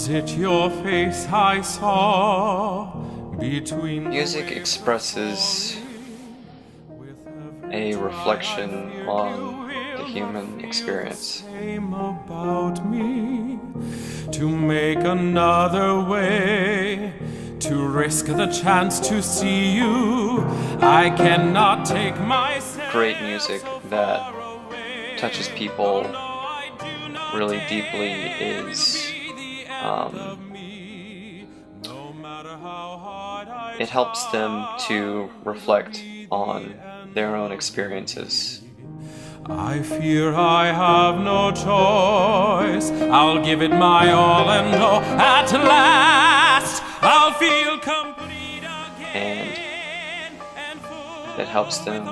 Was it your face I saw between Music expresses a reflection on the human experience. About me to make another way, to risk the chance to see you. I cannot take myself. Great music that touches people really deeply is it helps them to reflect on their own experiences. I fear I have no choice. I'll give it my all, and oh, at last I'll feel complete again. And it helps them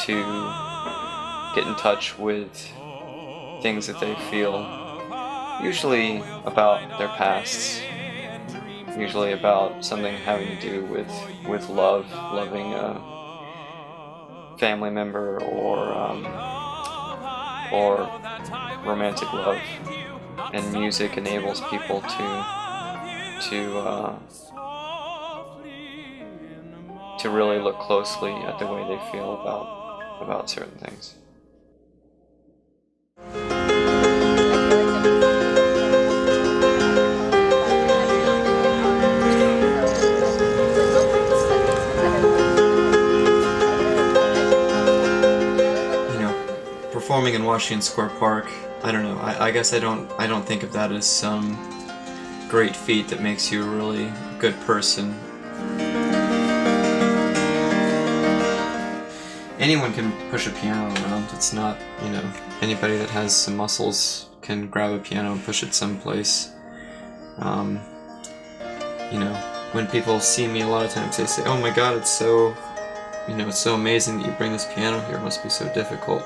to get in touch with things that they feel, usually about their pasts, usually about something having to do with love, loving a family member or romantic love. And music enables people to really look closely at the way they feel about certain things. Performing in Washington Square Park, I don't know, I guess I don't think of that as some great feat that makes you a really good person. Anyone can push a piano around. It's not, anybody that has some muscles can grab a piano and push it someplace. When people see me, a lot of times they say, "Oh my God, it's so amazing that you bring this piano here. It must be so difficult."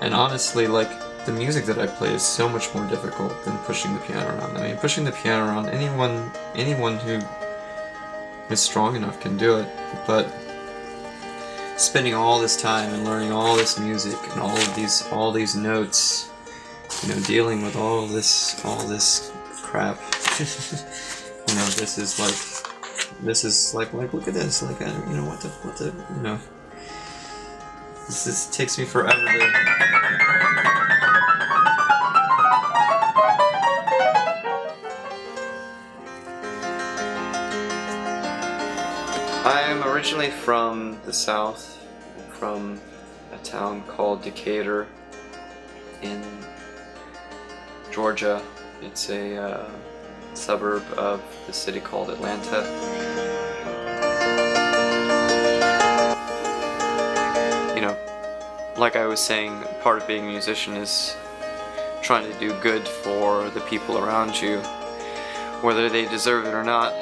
And honestly, the music that I play is so much more difficult than pushing the piano around. I mean, pushing the piano around, anyone who is strong enough can do it, but spending all this time and learning all this music and all these notes, dealing with all this crap, this is like look at this, this takes me forever to... I'm originally from the South, from a town called Decatur in Georgia. It's a suburb of the city called Atlanta. Like I was saying, part of being a musician is trying to do good for the people around you, whether they deserve it or not.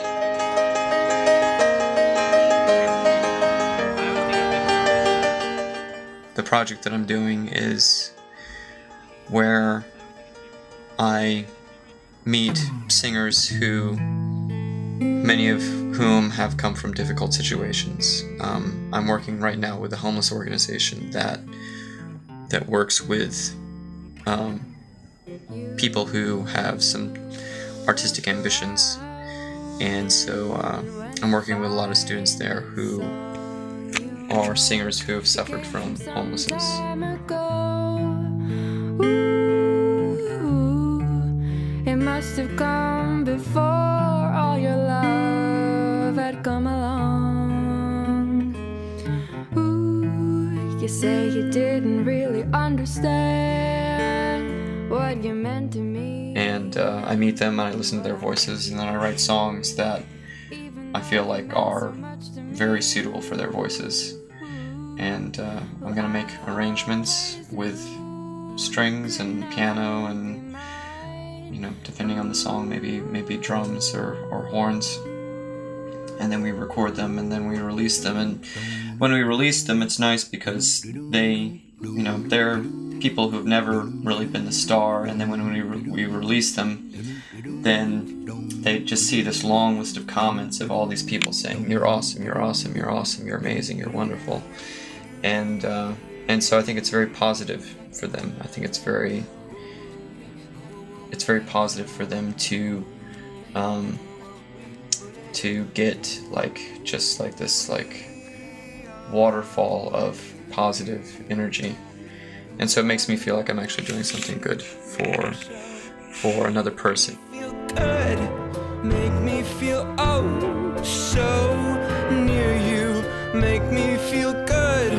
The project that I'm doing is where I meet singers many of whom have come from difficult situations. I'm working right now with a homeless organization that works with people who have some artistic ambitions, and so I'm working with a lot of students there who are singers who have suffered from homelessness. It must have come before all your love had come along. Ooh, you say you didn't really understand what you meant to me. And I meet them and I listen to their voices, and then I write songs that I feel like are very suitable for their voices. And I'm gonna make arrangements with strings and piano and, depending on the song, maybe drums or horns. And then we record them and then we release them. And when we release them, it's nice because they're people who've never really been the star. And then when we release them, then they just see this long list of comments of all these people saying, "You're awesome, you're awesome, you're awesome, you're amazing, you're wonderful." And so I think it's very positive for them. I think it's very it's very positive for them to get like just like this like waterfall of positive energy. And so it makes me feel like I'm actually doing something good for another person. Feel good, make me feel oh so near you, make me feel good,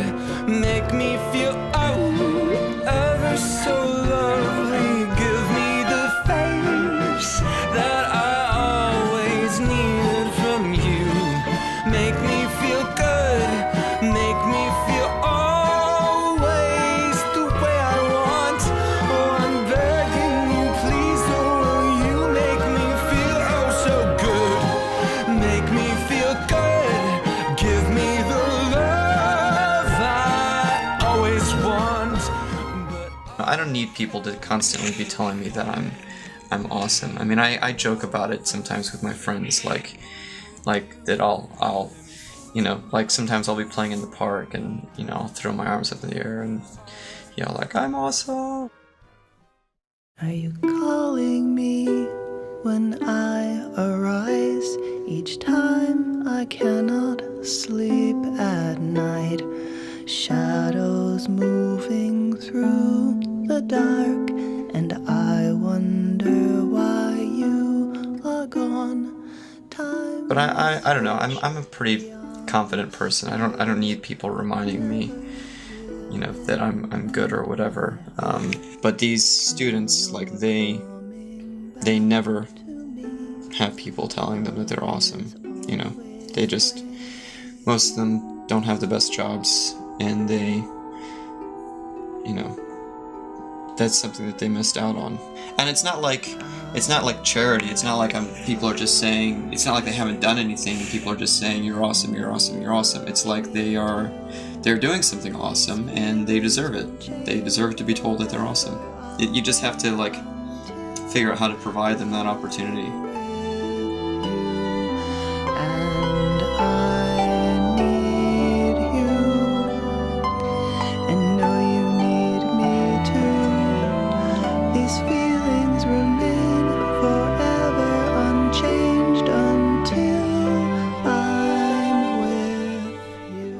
make me feel oh ever so lovely, give me the face that I always needed from you, make me feel good, make me feel always the way I want. Oh, I'm begging you, please, oh, will you make me feel oh so good, make me feel good, give me the love I always want. But I don't need people to constantly be telling me that I'm awesome. I mean, I joke about it sometimes with my friends, like that I'll you know, like sometimes I'll be playing in the park and, you know, I'll throw my arms up in the air and yell like, I'm awesome. are you calling me when I arise? Each time I cannot sleep at night, shadows moving through the dark, and I wonder why you are gone. Time. But I don't know. I'm a pretty confident person. I don't need people reminding me, you know, that I'm good or whatever. But these students, like they never have people telling them that they're awesome. You know, they just, most of them don't have the best jobs, and they, you know, that's something that they missed out on. And it's not like charity. It's not like people are just saying, it's not like they haven't done anything and people are just saying you're awesome, you're awesome, you're awesome. It's like they're doing something awesome and they deserve it. They deserve to be told that they're awesome. You just have to like figure out how to provide them that opportunity. And I need you, and know you need me too. These feelings remain forever unchanged until I'm with you.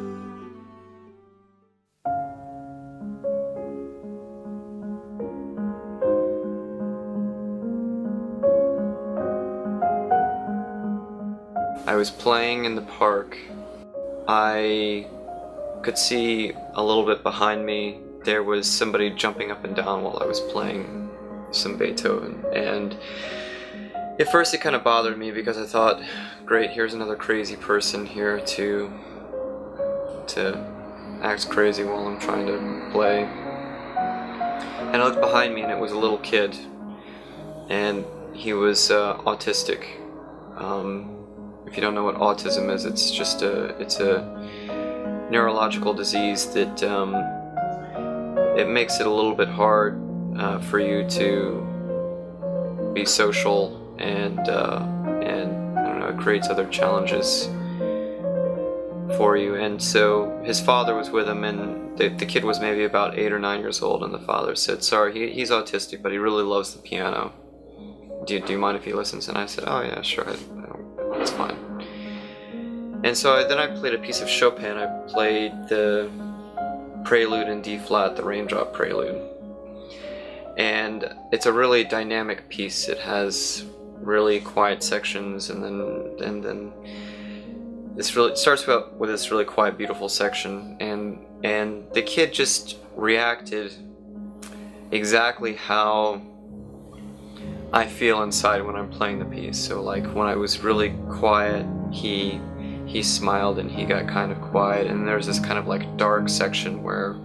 I was playing in the park. I could see a little bit behind me. There was somebody jumping up and down while I was playing some Beethoven. And at first it kind of bothered me because I thought, great, here's another crazy person here to act crazy while I'm trying to play. And I looked behind me and it was a little kid. And he was autistic. If you don't know what autism is, it's just it's a neurological disease that it makes it a little bit hard for you to be social, and I don't know, it creates other challenges for you. And so his father was with him, and the kid was maybe about 8 or 9 years old, and the father said, sorry, he's autistic, but he really loves the piano. Do you mind if he listens? And I said, oh yeah, sure, that's fine. And so then I played a piece of Chopin. I played the Prelude in D flat, the Raindrop Prelude. And it's a really dynamic piece. It has really quiet sections, and then it starts with this really quiet, beautiful section, and the kid just reacted exactly how I feel inside when I'm playing the piece. So like when I was really quiet, he smiled and he got kind of quiet, and there's this kind of like dark section where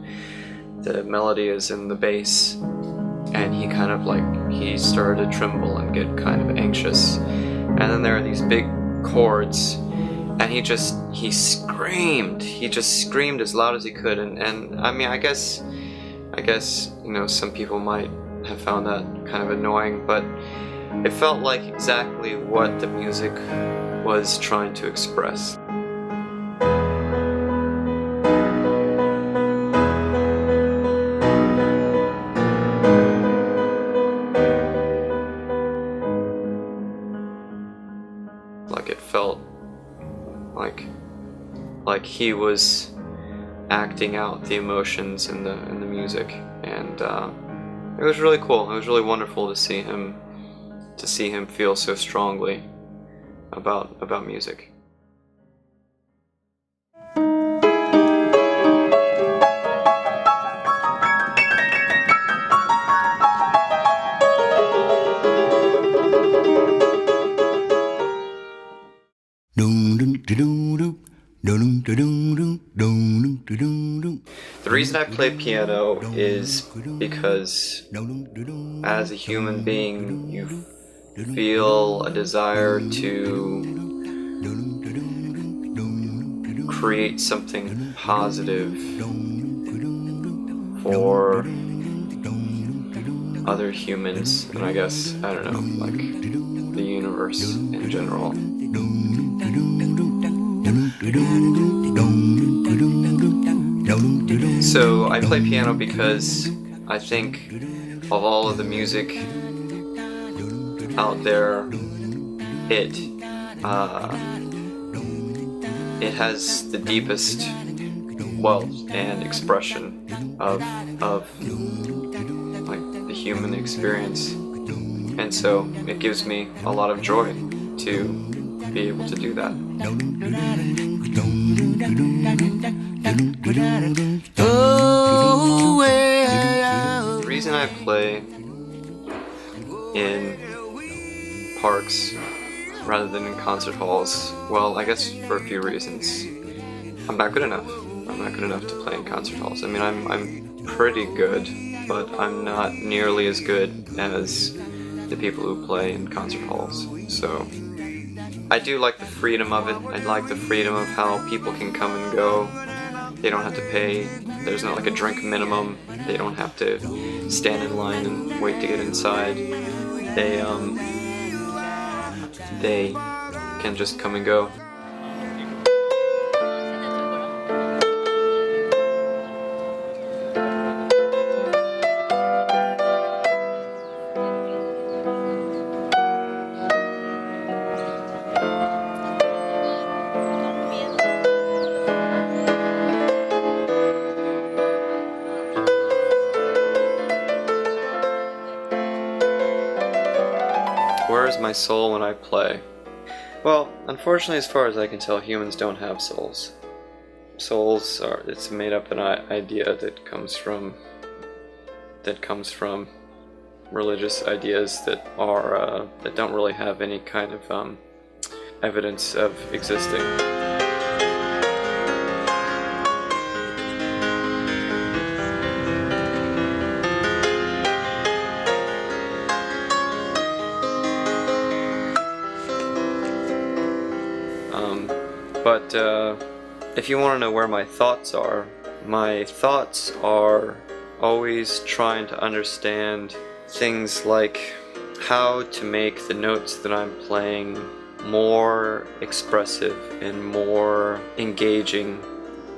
the melody is in the bass, and he kind of like, he started to tremble and get kind of anxious. And then there are these big chords, and he just screamed as loud as he could. And I mean, I guess you know, some people might have found that kind of annoying, but it felt like exactly what the music was trying to express. Like it felt like he was acting out the emotions in the music, and it was really cool. It was really wonderful to see him feel so strongly about music. The reason I play piano is because as a human being you feel a desire to create something positive for other humans, and I guess, I don't know, like the universe in general. So I play piano because I think of all of the music out there, it has the deepest wealth and expression of like the human experience, and so it gives me a lot of joy to be able to do that. The reason I play in parks rather than in concert halls, well, I guess for a few reasons. I'm not good enough. I'm not good enough to play in concert halls. I mean, I'm pretty good, but I'm not nearly as good as the people who play in concert halls. So I do like the freedom of it. I like the freedom of how people can come and go. They don't have to pay. There's not like a drink minimum. They don't have to stand in line and wait to get inside. They can just come and go. Where is my soul when I play? Well, unfortunately, as far as I can tell, humans don't have souls. Souls are, it's made up an idea that comes from religious ideas that are that don't really have any kind of evidence of existing. But if you want to know where my thoughts are always trying to understand things like how to make the notes that I'm playing more expressive and more engaging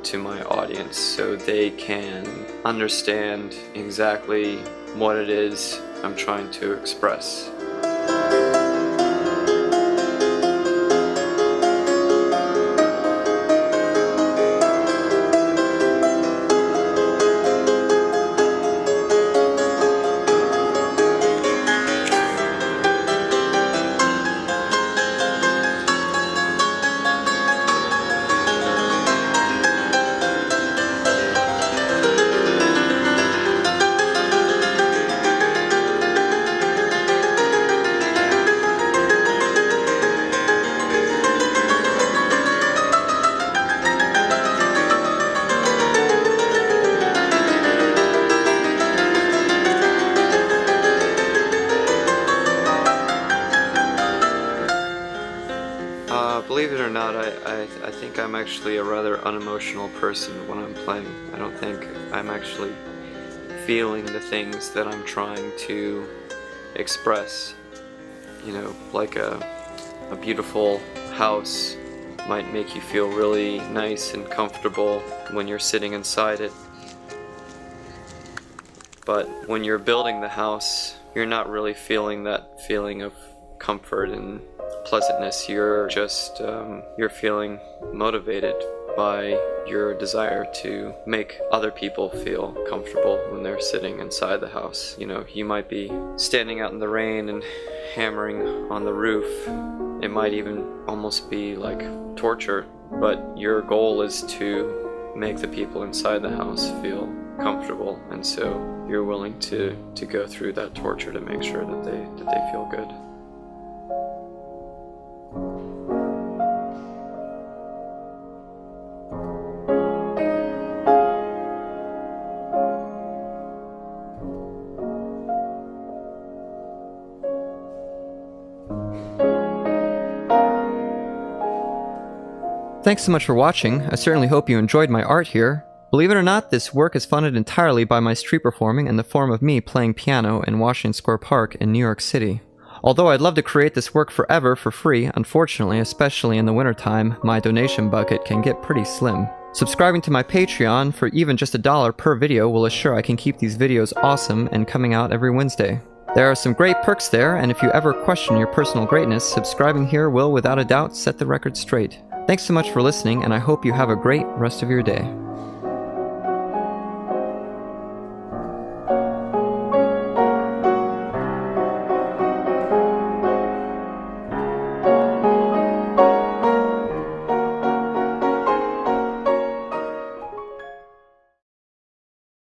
to my audience, so they can understand exactly what it is I'm trying to express. Believe it or not, I think I'm actually a rather unemotional person when I'm playing. I don't think I'm actually feeling the things that I'm trying to express. You know, like a beautiful house might make you feel really nice and comfortable when you're sitting inside it. But when you're building the house, you're not really feeling that feeling of comfort and pleasantness. You're just, you're feeling motivated by your desire to make other people feel comfortable when they're sitting inside the house. You know, you might be standing out in the rain and hammering on the roof. It might even almost be like torture, but your goal is to make the people inside the house feel comfortable, and so you're willing to go through that torture to make sure that they feel good. Thanks so much for watching. I certainly hope you enjoyed my art here. Believe it or not, this work is funded entirely by my street performing in the form of me playing piano in Washington Square Park in New York City. Although I'd love to create this work forever for free, unfortunately, especially in the wintertime, my donation bucket can get pretty slim. Subscribing to my Patreon for even just $1 per video will assure I can keep these videos awesome and coming out every Wednesday. There are some great perks there, and if you ever question your personal greatness, subscribing here will without a doubt set the record straight. Thanks so much for listening, and I hope you have a great rest of your day.